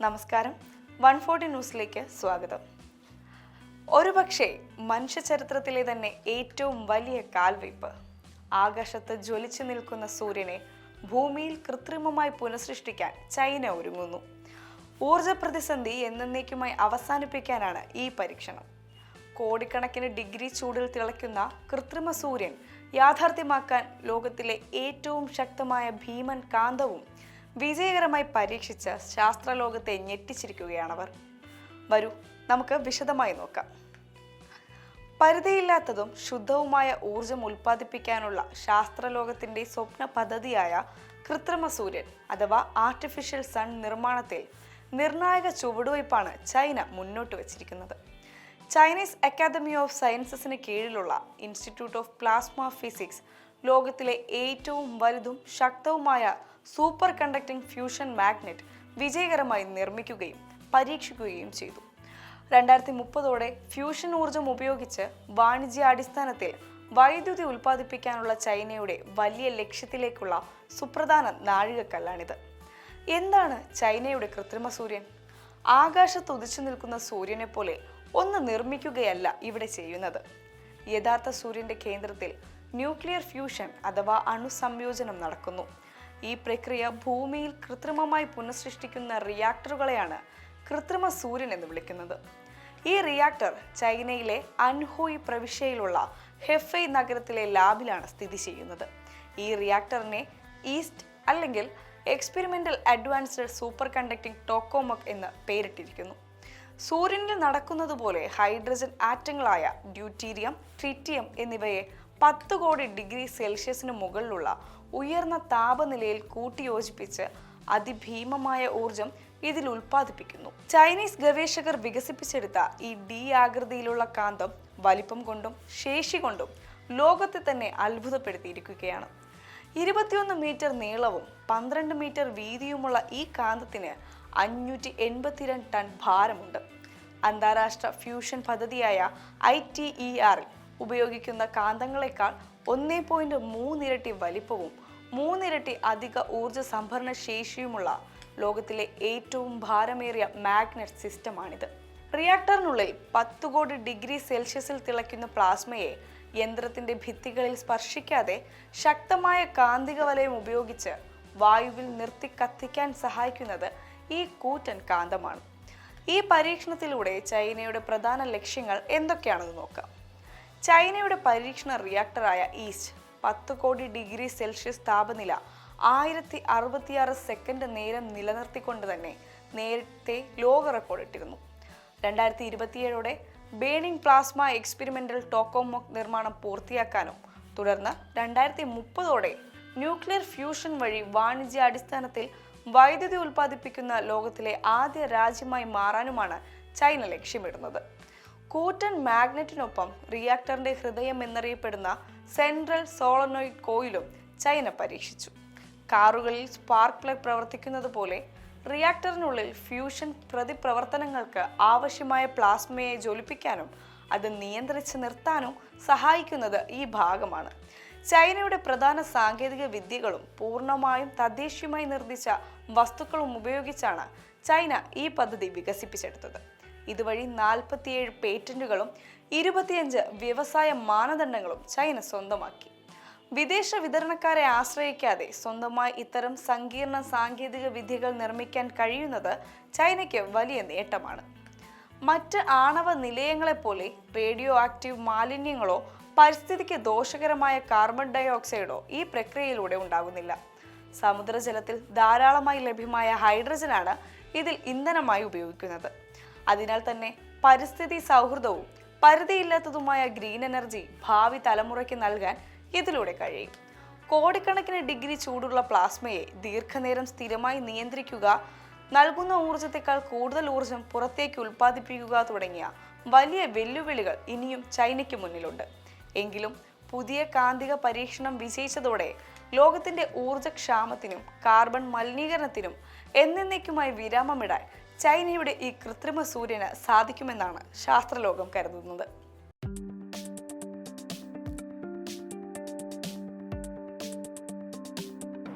നമസ്കാരം, 140 ന്യൂസിലേക്ക് സ്വാഗതം. ഒരുപക്ഷെ മനുഷ്യ ചരിത്രത്തിലെ തന്നെ ഏറ്റവും വലിയ കാൽവയ്പ്. ആകാശത്ത് ജ്വലിച്ചു നിൽക്കുന്ന സൂര്യനെ ഭൂമിയിൽ കൃത്രിമമായി പുനഃസൃഷ്ടിക്കാൻ ചൈന ഒരുങ്ങുന്നു. ഊർജ പ്രതിസന്ധി എന്നേക്കുമായി അവസാനിപ്പിക്കാനാണ് ഈ പരീക്ഷണം. കോടിക്കണക്കിന് ഡിഗ്രി ചൂടിൽ തിളയ്ക്കുന്ന കൃത്രിമ സൂര്യൻ യാഥാർത്ഥ്യമാക്കാൻ ലോകത്തിലെ ഏറ്റവും ശക്തമായ ഭീമൻ കാന്തവും വിജയകരമായി പരീക്ഷിച്ച് ശാസ്ത്രലോകത്തെ ഞെട്ടിച്ചിരിക്കുകയാണവർ. വരൂ, നമുക്ക് വിശദമായി നോക്കാം. പരിധിയില്ലാത്തതും ശുദ്ധവുമായ ഊർജം ഉൽപ്പാദിപ്പിക്കാനുള്ള ശാസ്ത്രലോകത്തിന്റെ സ്വപ്ന പദ്ധതിയായ കൃത്രിമ സൂര്യൻ അഥവാ ആർട്ടിഫിഷ്യൽ സൺ നിർമ്മാണത്തിൽ നിർണായക ചുവടുവയ്പ്പാണ് ചൈന മുന്നോട്ട് വച്ചിരിക്കുന്നത്. ചൈനീസ് അക്കാദമി ഓഫ് സയൻസസിന് കീഴിലുള്ള ഇൻസ്റ്റിറ്റ്യൂട്ട് ഓഫ് പ്ലാസ്മ ഫിസിക്സ് ലോകത്തിലെ ഏറ്റവും വലുതും ശക്തവുമായ സൂപ്പർ കണ്ടക്ടിംഗ് ഫ്യൂഷൻ മാഗ്നറ്റ് വിജയകരമായി നിർമ്മിക്കുകയും പരീക്ഷിക്കുകയും ചെയ്തു. 2030 ഫ്യൂഷൻ ഊർജം ഉപയോഗിച്ച് വാണിജ്യാടിസ്ഥാനത്തിൽ വൈദ്യുതി ഉൽപ്പാദിപ്പിക്കാനുള്ള ചൈനയുടെ വലിയ ലക്ഷ്യത്തിലേക്കുള്ള സുപ്രധാന നാഴികക്കല്ലാണിത്. എന്താണ് ചൈനയുടെ കൃത്രിമ സൂര്യൻ? ആകാശത്ത് ഉദിച്ചു നിൽക്കുന്ന സൂര്യനെ പോലെ ഒന്ന് നിർമ്മിക്കുകയല്ല ഇവിടെ ചെയ്യുന്നത്. യഥാർത്ഥ സൂര്യന്റെ കേന്ദ്രത്തിൽ ന്യൂക്ലിയർ ഫ്യൂഷൻ അഥവാ അണുസംയോജനം നടക്കുന്നു. ഈ പ്രക്രിയ ഭൂമിയിൽ കൃത്രിമമായി പുനഃസൃഷ്ടിക്കുന്ന റിയാക്ടറുകളെയാണ് കൃത്രിമ സൂര്യൻ എന്ന് വിളിക്കുന്നത്. ഈ റിയാക്ടർ ചൈനയിലെ അൻഹോയ് പ്രവിശ്യയിലുള്ള ഹെഫൈ നഗരത്തിലെ ലാബിലാണ് സ്ഥിതി ചെയ്യുന്നത്. ഈ റിയാക്ടറിനെ ഈസ്റ്റ് അല്ലെങ്കിൽ എക്സ്പെരിമെന്റൽ അഡ്വാൻസ്ഡ് സൂപ്പർ കണ്ടക്ടിംഗ് ടോക്കോമക് എന്ന് പേരിട്ടിരിക്കുന്നു. സൂര്യനിൽ നടക്കുന്നത് പോലെ ഹൈഡ്രജൻ ആറ്റങ്ങളായ ഡ്യൂട്ടീരിയം, ട്രിറ്റിയം എന്നിവയെ 10 കോടി ഡിഗ്രി സെൽഷ്യസിന് മുകളിലുള്ള ഉയർന്ന താപനിലയിൽ കൂട്ടിയോജിപ്പിച്ച് അതിഭീമമായ ഊർജം ഇതിൽ ഉൽപ്പാദിപ്പിക്കുന്നു. ചൈനീസ് ഗവേഷകർ വികസിപ്പിച്ചെടുത്ത ഈ ഡി ആകൃതിയിലുള്ള കാന്തം വലിപ്പം കൊണ്ടും ശേഷി കൊണ്ടും ലോകത്തെ തന്നെ അത്ഭുതപ്പെടുത്തിയിരിക്കുകയാണ്. 21 മീറ്റർ നീളവും 12 മീറ്റർ വീതിയുമുള്ള ഈ കാന്തത്തിന് 582 ടൺ ഭാരമുണ്ട്. അന്താരാഷ്ട്ര ഫ്യൂഷൻ പദ്ധതിയായ ITER ഉപയോഗിക്കുന്ന കാന്തങ്ങളെക്കാൾ 1.3 ഇരട്ടി വലിപ്പവും 3 ഇരട്ടി അധിക ഊർജ സംഭരണ ശേഷിയുമുള്ള ലോകത്തിലെ ഏറ്റവും ഭാരമേറിയ മാഗ്നറ്റ് സിസ്റ്റമാണിത്. റിയാക്ടറിനുള്ളിൽ 10 കോടി ഡിഗ്രി സെൽഷ്യസിൽ തിളയ്ക്കുന്ന പ്ലാസ്മയെ യന്ത്രത്തിന്റെ ഭിത്തികളിൽ സ്പർശിക്കാതെ ശക്തമായ കാന്തിക വലയം ഉപയോഗിച്ച് വായുവിൽ നിർത്തി കത്തിക്കാൻ സഹായിക്കുന്നത് ഈ കൂറ്റൻ കാന്തമാണ്. ഈ പരീക്ഷണത്തിലൂടെ ചൈനയുടെ പ്രധാന ലക്ഷ്യങ്ങൾ എന്തൊക്കെയാണെന്ന് നോക്കാം. ചൈനയുടെ പരീക്ഷണ റിയാക്ടറായ ഈസ്റ്റ് 10 കോടി ഡിഗ്രി സെൽഷ്യസ് താപനില 1066 സെക്കൻഡ് നേരം നിലനിർത്തിക്കൊണ്ട് തന്നെ നേരത്തെ ലോക റെക്കോർഡ് ഇട്ടിരുന്നു. 2027 ബേണിംഗ് പ്ലാസ്മ എക്സ്പെരിമെന്റൽ ടോക്കോമോക് നിർമ്മാണം പൂർത്തിയാക്കാനും തുടർന്ന് 2030 ന്യൂക്ലിയർ ഫ്യൂഷൻ വഴി വാണിജ്യാടിസ്ഥാനത്തിൽ വൈദ്യുതി ഉൽപ്പാദിപ്പിക്കുന്ന ലോകത്തിലെ ആദ്യ രാജ്യമായി മാറാനുമാണ് ചൈന ലക്ഷ്യമിടുന്നത്. കൂറ്റൻ മാഗ്നറ്റിനൊപ്പം റിയാക്ടറിന്റെ ഹൃദയം എന്നറിയപ്പെടുന്ന സെൻട്രൽ സോളനോയിഡ് കോയിലും ചൈന പരീക്ഷിച്ചു. കാറുകളിൽ സ്പാർക്ക് പ്ലഗ് പ്രവർത്തിക്കുന്നത് പോലെ റിയാക്ടറിനുള്ളിൽ ഫ്യൂഷൻ പ്രതിപ്രവർത്തനങ്ങൾക്ക് ആവശ്യമായ പ്ലാസ്മയെ ജ്വലിപ്പിക്കാനും അത് നിയന്ത്രിച്ച് നിർത്താനും സഹായിക്കുന്നത് ഈ ഭാഗമാണ്. ചൈനയുടെ പ്രധാന സാങ്കേതിക വിദ്യകളും പൂർണ്ണമായും തദ്ദേശീയമായി നിർമ്മിച്ച വസ്തുക്കളും ഉപയോഗിച്ചാണ് ചൈന ഈ പദ്ധതി വികസിപ്പിച്ചെടുത്തത്. ഇതുവഴി 47 പേറ്റന്റുകളും 25 വ്യവസായ മാനദണ്ഡങ്ങളും ചൈന സ്വന്തമാക്കി. വിദേശ വിതരണക്കാരെ ആശ്രയിക്കാതെ സ്വന്തമായി ഇത്തരം സങ്കീർണ സാങ്കേതിക വിദ്യകൾ നിർമ്മിക്കാൻ കഴിയുന്നത് ചൈനയ്ക്ക് വലിയ നേട്ടമാണ്. മറ്റ് ആണവ നിലയങ്ങളെപ്പോലെ റേഡിയോ ആക്റ്റീവ് മാലിന്യങ്ങളോ പരിസ്ഥിതിക്ക് ദോഷകരമായ കാർബൺ ഡൈ ഓക്സൈഡോ ഈ പ്രക്രിയയിലൂടെ ഉണ്ടാകുന്നില്ല. സമുദ്രജലത്തിൽ ധാരാളമായി ലഭ്യമായ ഹൈഡ്രജനാണ് ഇതിൽ ഇന്ധനമായി ഉപയോഗിക്കുന്നത്. അതിനാൽ തന്നെ പരിസ്ഥിതി സൗഹൃദവും പരിധിയില്ലാത്തതുമായ ഗ്രീൻ എനർജി ഭാവി തലമുറയ്ക്ക് നൽകാൻ ഇതിലൂടെ കഴിയും. കോടിക്കണക്കിന് ഡിഗ്രി ചൂടുള്ള പ്ലാസ്മയെ ദീർഘനേരം സ്ഥിരമായി നിയന്ത്രിക്കുക, നൽകുന്ന ഊർജത്തെക്കാൾ കൂടുതൽ ഊർജം പുറത്തേക്ക് ഉൽപ്പാദിപ്പിക്കുക തുടങ്ങിയ വലിയ വെല്ലുവിളികൾ ഇനിയും ചൈനയ്ക്ക് മുന്നിലുണ്ട്. എങ്കിലും പുതിയ കാന്തിക പരീക്ഷണം വിജയിച്ചതോടെ ലോകത്തിന്റെ ഊർജക്ഷാമത്തിനും കാർബൺ മലിനീകരണത്തിനും എന്നേക്കുമായി വിരാമമിടാൻ ചൈനയുടെ ഈ കൃത്രിമ സൂര്യന് സാധിക്കുമെന്നാണ് ശാസ്ത്രലോകം കരുതുന്നത്.